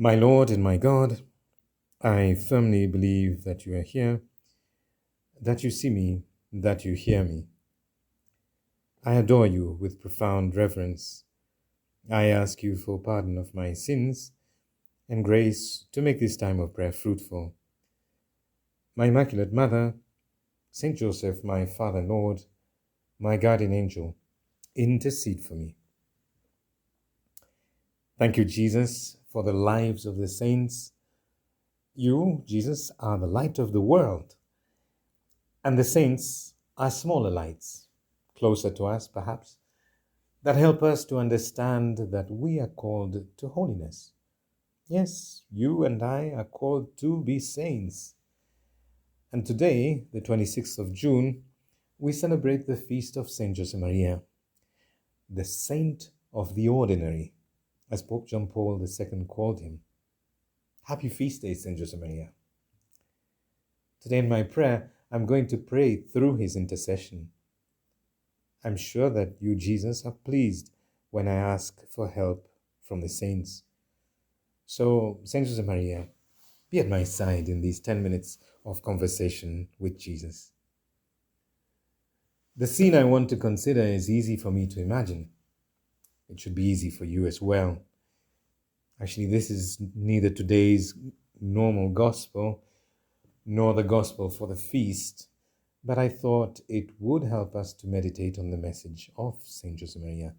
My Lord and my God, I firmly believe that you are here, that you see me, that you hear me. I adore you with profound reverence. I ask you for pardon of my sins and grace to make this time of prayer fruitful. My Immaculate Mother, Saint Joseph, my Father and Lord, my guardian angel, intercede for me. Thank you, Jesus, for the lives of the saints. You, Jesus, are the light of the world, and the saints are smaller lights, closer to us perhaps, that help us to understand that we are called to holiness. Yes, you and I are called to be saints. And today, the 26th of June, we celebrate the feast of Saint Josemaria, the saint of the ordinary, as Pope John Paul II called him. Happy feast day, Saint Josemaria. Today in my prayer, I'm going to pray through his intercession. I'm sure that you, Jesus, are pleased when I ask for help from the saints. So, Saint Josemaria, be at my side in these 10 minutes of conversation with Jesus. The scene I want to consider is easy for me to imagine. It should be easy for you as well. Actually, this is neither today's normal gospel nor the gospel for the feast, but I thought it would help us to meditate on the message of Saint Josemaria.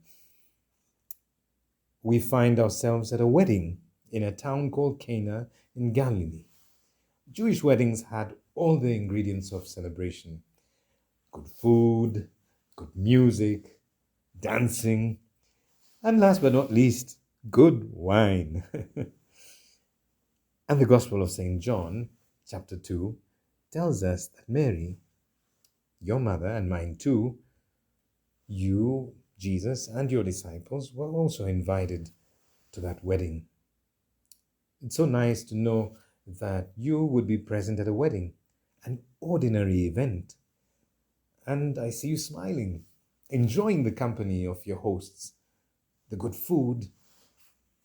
We find ourselves at a wedding in a town called Cana in Galilee. Jewish weddings had all the ingredients of celebration: good food, good music, dancing, and last but not least, good wine. And the Gospel of St. John, chapter 2, tells us that Mary, your mother and mine too, you, Jesus, and your disciples were also invited to that wedding. It's so nice to know that you would be present at a wedding, an ordinary event. And I see you smiling, enjoying the company of your hosts, the good food,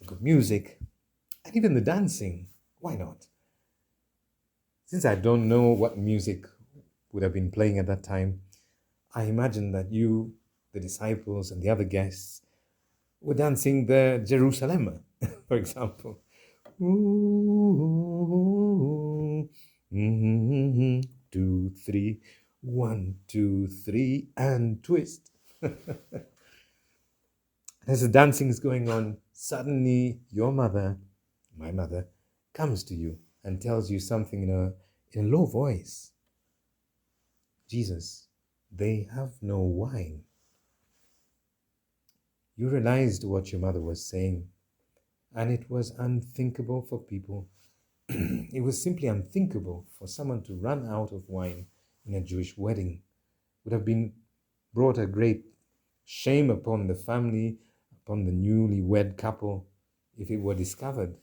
the good music, and even the dancing. Why not? Since I don't know what music would have been playing at that time, I imagine that you, the disciples, and the other guests were dancing the Jerusalem, for example. Ooh, 2, 3, 1, 2, 3, and twist. As the dancing is going on, suddenly your mother, my mother, comes to you and tells you something in a low voice. Jesus, they have no wine. You realized what your mother was saying, and it was unthinkable for people. It was simply unthinkable for someone to run out of wine in a Jewish wedding. It would have been brought a great shame upon the family, upon the newly-wed couple, if it were discovered.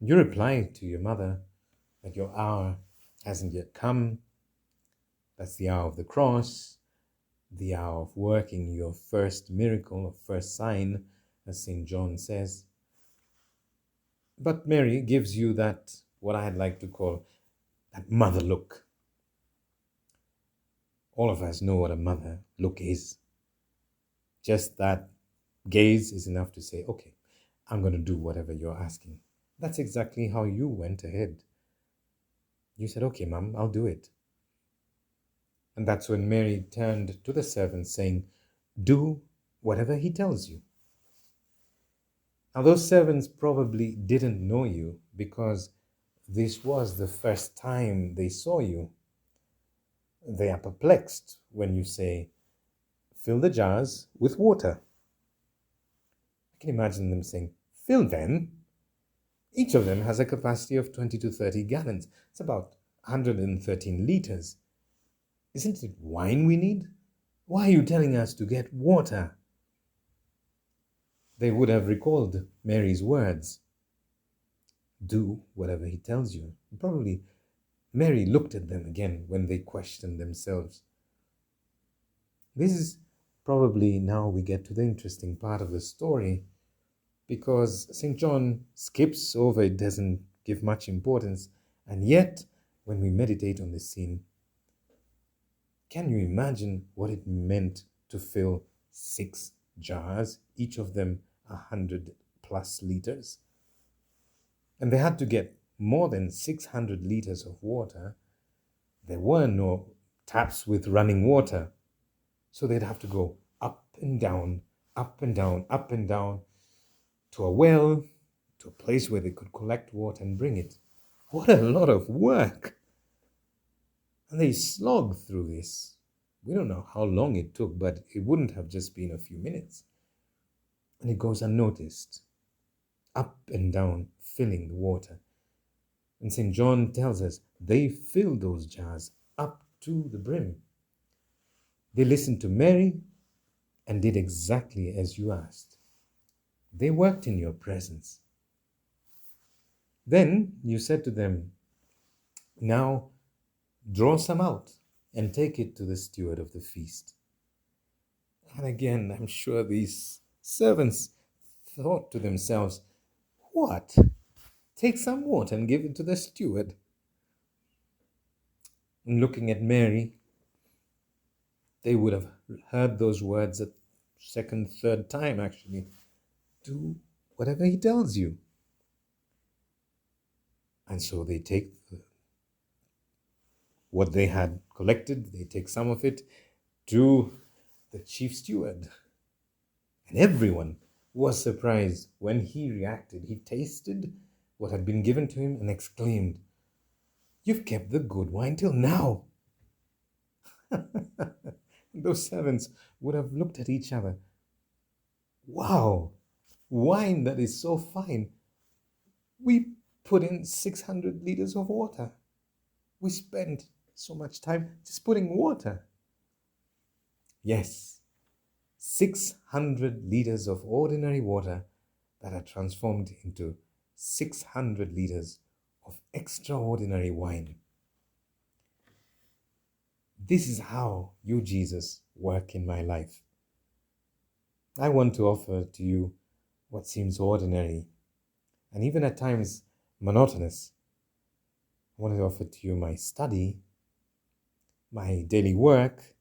You replied to your mother that your hour hasn't yet come. That's the hour of the cross, the hour of working your first miracle or first sign, as St. John says. But Mary gives you that, what I'd like to call, that mother look. All of us know what a mother look is. Just that gaze is enough to say, okay, I'm going to do whatever you're asking. That's exactly how you went ahead. You said, okay, Mom, I'll do it. And that's when Mary turned to the servant saying, do whatever he tells you. Now, those servants probably didn't know you because this was the first time they saw you. They are perplexed when you say, fill the jars with water. I can imagine them saying, fill them? Each of them has a capacity of 20 to 30 gallons. It's about 113 liters. Isn't it wine we need? Why are you telling us to get water? They would have recalled Mary's words. Do whatever he tells you. Probably Mary looked at them again when they questioned themselves. This is probably now we get to the interesting part of the story. because St. John skips over it, doesn't give much importance. And yet, when we meditate on this scene, can you imagine what it meant to fill 6 jars, each of them 100+ liters? And they had to get more than 600 liters of water. There were no taps with running water. So they'd have to go up and down, up and down, up and down to a well, to a place where they could collect water and bring it. What a lot of work! And they slogged through this. We don't know how long it took, but it wouldn't have just been a few minutes. And it goes unnoticed, up and down, filling the water. And St. John tells us they filled those jars up to the brim. They listened to Mary and did exactly as you asked. They worked in your presence. Then you said to them, now draw some out and take it to the steward of the feast. And again, I'm sure these servants thought to themselves, what? Take some water and give it to the steward. And looking at Mary, they would have heard those words a second, third time actually. Do whatever he tells you. And so they take what they had collected, they take some of it to the chief steward. And everyone was surprised when he reacted. He tasted what had been given to him and exclaimed, "You've kept the good wine till now." Those servants would have looked at each other. Wow, wine that is so fine. We put in 600 liters of water. We spent so much time just putting water. Yes, 600 liters of ordinary water that are transformed into 600 liters of extraordinary wine. This is how you, Jesus, work in my life. I want to offer to you what seems ordinary and even at times monotonous. I want to offer to you my study, my daily work,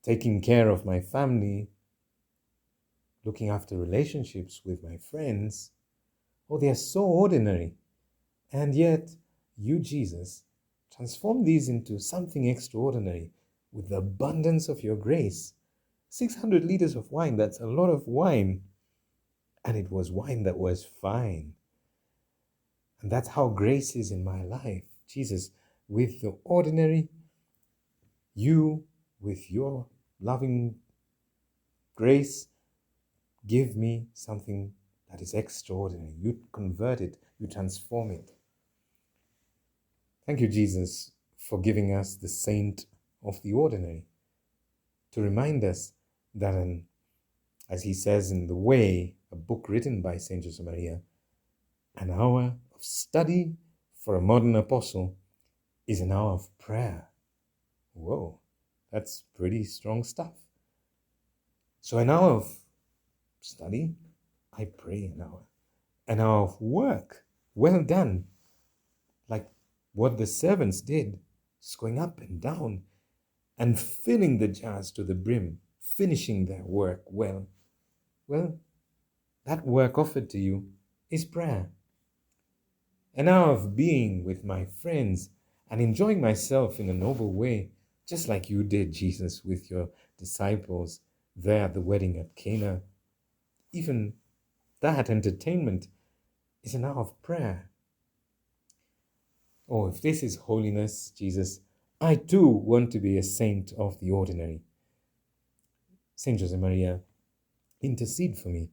taking care of my family, looking after relationships with my friends. Oh, they are so ordinary. And yet, you, Jesus, transform these into something extraordinary with the abundance of your grace. 600 liters of wine, that's a lot of wine. And it was wine that was fine. And that's how grace is in my life. Jesus, with the ordinary, you, with your loving grace, give me something that is extraordinary. You convert it, you transform it. Thank you, Jesus, for giving us the saint of the ordinary, to remind us that, as he says in The Way, a book written by Saint Josemaria, an hour of study for a modern apostle is an hour of prayer. Whoa, that's pretty strong stuff. So an hour of study, I pray an hour. An hour of work, well done. Like what the servants did, just going up and down and filling the jars to the brim, finishing their work well. Well, that work offered to you is prayer. An hour of being with my friends and enjoying myself in a noble way, just like you did, Jesus, with your disciples there at the wedding at Cana. Even that entertainment is an hour of prayer. Oh, if this is holiness, Jesus, I too want to be a saint of the ordinary. Saint Josemaria, intercede for me.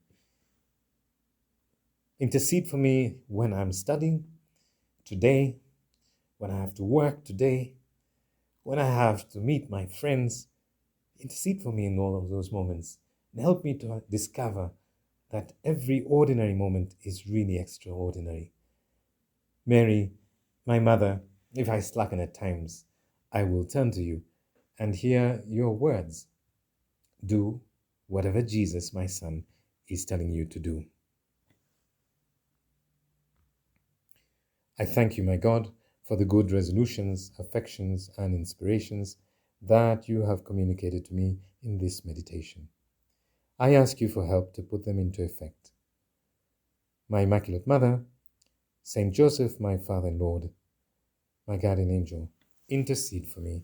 Intercede for me when I'm studying today, when I have to work today, when I have to meet my friends. Intercede for me in all of those moments and help me to discover that every ordinary moment is really extraordinary. Mary, my mother, if I slacken at times, I will turn to you and hear your words. Do whatever Jesus, my son, is telling you to do. I thank you, my God, for the good resolutions, affections, and inspirations that you have communicated to me in this meditation. I ask you for help to put them into effect. My Immaculate Mother, Saint Joseph, my Father and Lord, my guardian angel, intercede for me.